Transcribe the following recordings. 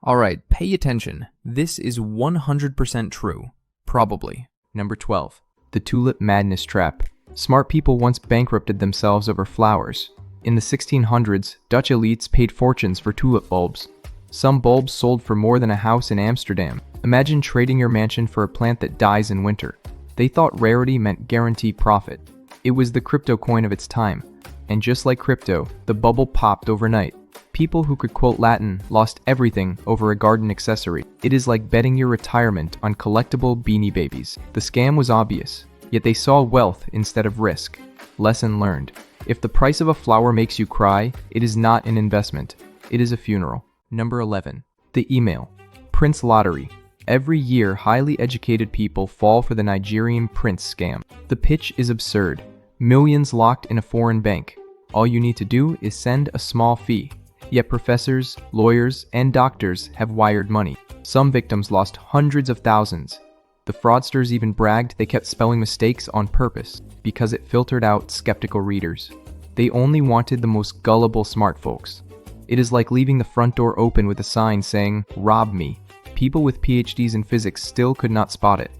Alright, pay attention. This is 100% true. Probably. Number 12. The Tulip Madness Trap. Smart people once bankrupted themselves over flowers. In the 1600s, Dutch elites paid fortunes for tulip bulbs. Some bulbs sold for more than a house in Amsterdam. Imagine trading your mansion for a plant that dies in winter. They thought rarity meant guaranteed profit. It was the crypto coin of its time. And just like crypto, the bubble popped overnight. People who could quote Latin lost everything over a garden accessory. It is like betting your retirement on collectible Beanie Babies. The scam was obvious, yet they saw wealth instead of risk. Lesson learned. If the price of a flower makes you cry, it is not an investment. It is a funeral. Number 11. The email. Prince lottery. Every year, highly educated people fall for the Nigerian prince scam. The pitch is absurd. Millions locked in a foreign bank. All you need to do is send a small fee. Yet professors, lawyers, and doctors have wired money. Some victims lost hundreds of thousands. The fraudsters even bragged they kept spelling mistakes on purpose because it filtered out skeptical readers. They only wanted the most gullible smart folks. It is like leaving the front door open with a sign saying, "Rob me." People with PhDs in physics still could not spot it.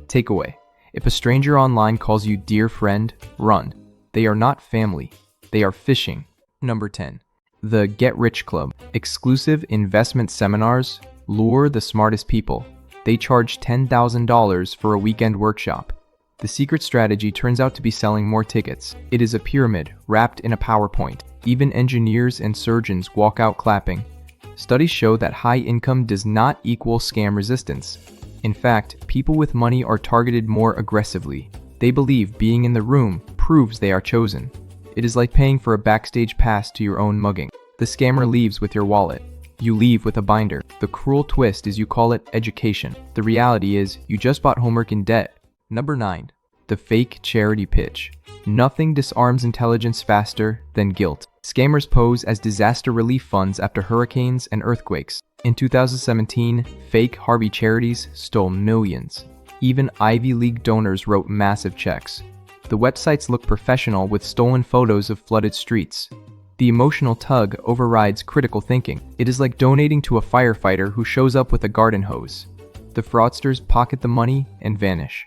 Takeaway. If a stranger online calls you dear friend, run. They are not family. They are phishing. Number 10. The Get Rich Club. Exclusive investment seminars lure the smartest people. They charge $10,000 for a weekend workshop. The secret strategy turns out to be selling more tickets. It is a pyramid wrapped in a PowerPoint. Even engineers and surgeons walk out clapping. Studies show that high income does not equal scam resistance. In fact, people with money are targeted more aggressively. They believe being in the room proves they are chosen. It is like paying for a backstage pass to your own mugging. The scammer leaves with your wallet. You leave with a binder. The cruel twist is you call it education. The reality is you just bought homework in debt. Number 9. The fake charity pitch. Nothing disarms intelligence faster than guilt. Scammers pose as disaster relief funds after hurricanes and earthquakes. In 2017, fake Harvey charities stole millions. Even Ivy League donors wrote massive checks. The websites look professional with stolen photos of flooded streets. The emotional tug overrides critical thinking. It is like donating to a firefighter who shows up with a garden hose. The fraudsters pocket the money and vanish.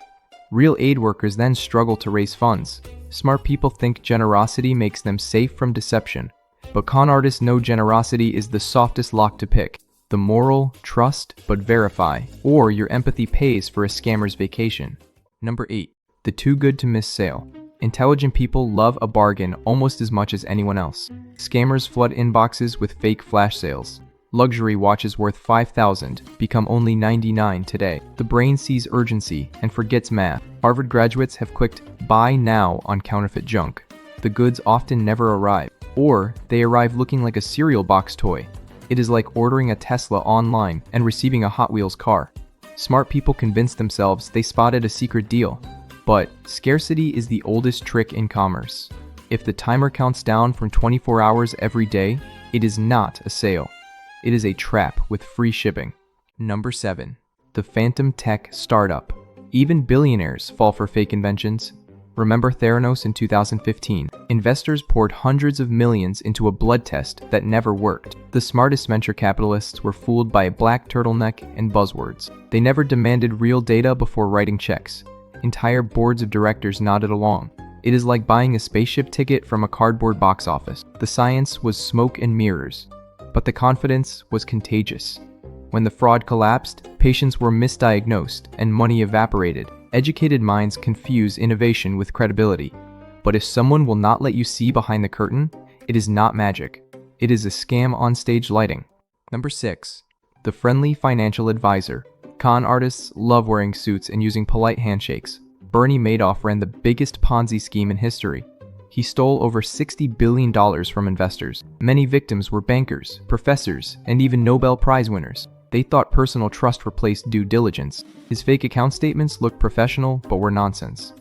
Real aid workers then struggle to raise funds. Smart people think generosity makes them safe from deception. But con artists know generosity is the softest lock to pick. The moral, trust, but verify, or your empathy pays for a scammer's vacation. Number 8. The too good to miss sale. Intelligent people love a bargain almost as much as anyone else. Scammers flood inboxes with fake flash sales. Luxury watches worth $5,000 become only $99 today. The brain sees urgency and forgets math. Harvard graduates have clicked buy now on counterfeit junk. The goods often never arrive, or they arrive looking like a cereal box toy. It is like ordering a Tesla online and receiving a Hot Wheels car. Smart people convince themselves they spotted a secret deal. But scarcity is the oldest trick in commerce. If the timer counts down from 24 hours every day, it is not a sale. It is a trap with free shipping. Number 7. The phantom tech startup. Even billionaires fall for fake inventions. Remember Theranos in 2015? Investors poured hundreds of millions into a blood test that never worked. The smartest venture capitalists were fooled by a black turtleneck and buzzwords. They never demanded real data before writing checks. Entire boards of directors nodded along. It is like buying a spaceship ticket from a cardboard box office. The science was smoke and mirrors, but the confidence was contagious. When the fraud collapsed, patients were misdiagnosed and money evaporated. Educated minds confuse innovation with credibility. But if someone will not let you see behind the curtain, it is not magic. It is a scam on stage lighting. Number 6. The friendly financial advisor. Con artists love wearing suits and using polite handshakes. Bernie Madoff ran the biggest Ponzi scheme in history. He stole over $60 billion from investors. Many victims were bankers, professors, and even Nobel Prize winners. They thought personal trust replaced due diligence. His fake account statements looked professional, but were nonsense.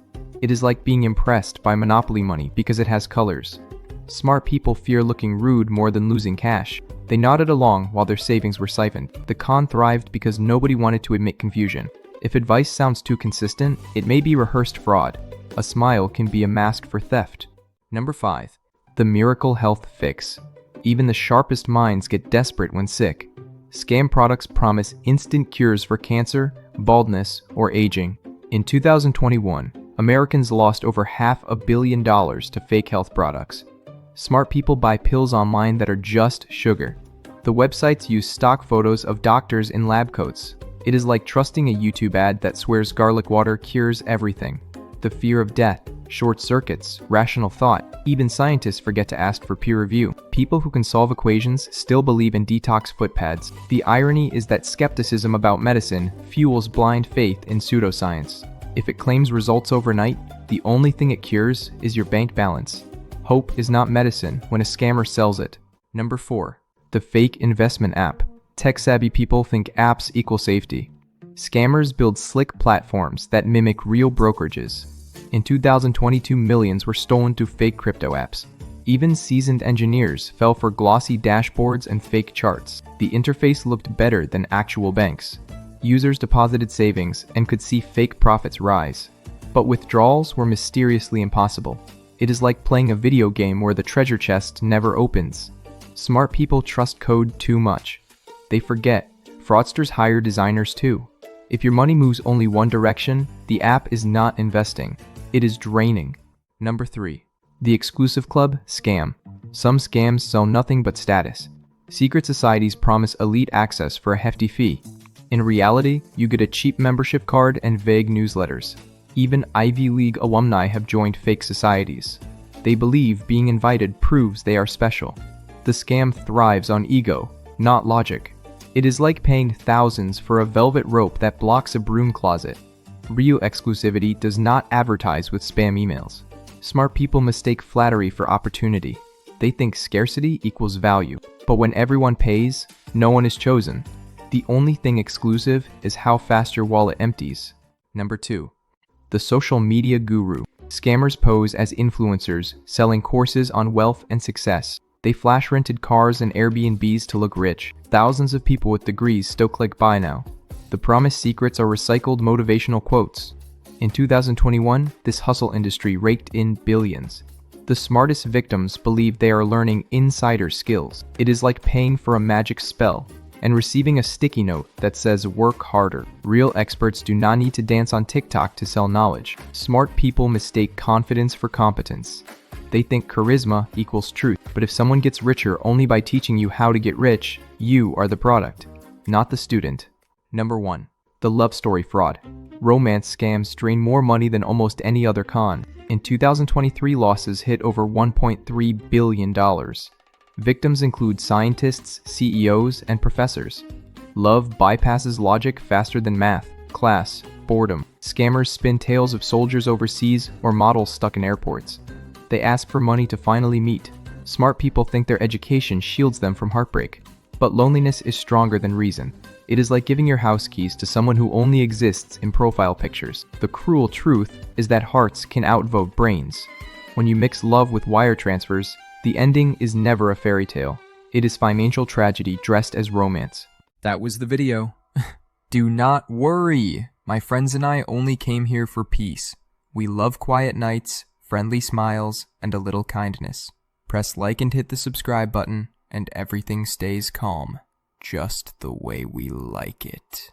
It is like being impressed by Monopoly money because it has colors. Smart people fear looking rude more than losing cash. They nodded along while their savings were siphoned. The con thrived because nobody wanted to admit confusion. If advice sounds too consistent, it may be rehearsed fraud. A smile can be a mask for theft. Number 5. The miracle health fix. Even the sharpest minds get desperate when sick. Scam products promise instant cures for cancer, baldness, or aging. In 2021, Americans lost over $500 million to fake health products. Smart people buy pills online that are just sugar. The websites use stock photos of doctors in lab coats. It is like trusting a YouTube ad that swears garlic water cures everything. The fear of death, short circuits, rational thought, even scientists forget to ask for peer review. People who can solve equations still believe in detox foot pads. The irony is that skepticism about medicine fuels blind faith in pseudoscience. If it claims results overnight, the only thing it cures is your bank balance. Hope is not medicine when a scammer sells it. Number 4. The fake investment app. Tech-savvy people think apps equal safety. Scammers build slick platforms that mimic real brokerages. In 2022, millions were stolen to fake crypto apps. Even seasoned engineers fell for glossy dashboards and fake charts. The interface looked better than actual banks. Users deposited savings and could see fake profits rise. But withdrawals were mysteriously impossible. It is like playing a video game where the treasure chest never opens. Smart people trust code too much. They forget, fraudsters hire designers too. If your money moves only one direction, the app is not investing. It is draining. Number 3. The exclusive club scam. Some scams sell nothing but status. Secret societies promise elite access for a hefty fee. In reality, you get a cheap membership card and vague newsletters. Even Ivy League alumni have joined fake societies. They believe being invited proves they are special. The scam thrives on ego, not logic. It is like paying thousands for a velvet rope that blocks a broom closet. Real exclusivity does not advertise with spam emails. Smart people mistake flattery for opportunity. They think scarcity equals value. But when everyone pays, no one is chosen. The only thing exclusive is how fast your wallet empties. Number 2. The social media guru. Scammers pose as influencers, selling courses on wealth and success. They flash rented cars and Airbnbs to look rich. Thousands of people with degrees still click buy now. The promised secrets are recycled motivational quotes. In 2021, this hustle industry raked in billions. The smartest victims believe they are learning insider skills. It is like paying for a magic spell and receiving a sticky note that says work harder. Real experts do not need to dance on TikTok to sell knowledge. Smart people mistake confidence for competence. They think charisma equals truth, but if someone gets richer only by teaching you how to get rich, you are the product, not the student. Number 1. The love story fraud. Romance scams drain more money than almost any other con. In 2023, losses hit over $1.3 billion. Victims include scientists, CEOs, and professors. Love bypasses logic faster than math, class, boredom. Scammers spin tales of soldiers overseas or models stuck in airports. They ask for money to finally meet. Smart people think their education shields them from heartbreak. But loneliness is stronger than reason. It is like giving your house keys to someone who only exists in profile pictures. The cruel truth is that hearts can outvote brains. When you mix love with wire transfers, the ending is never a fairy tale. It is financial tragedy dressed as romance. That was the video. Do not worry. My friends and I only came here for peace. We love quiet nights, friendly smiles, and a little kindness. Press like and hit the subscribe button, and everything stays calm, just the way we like it.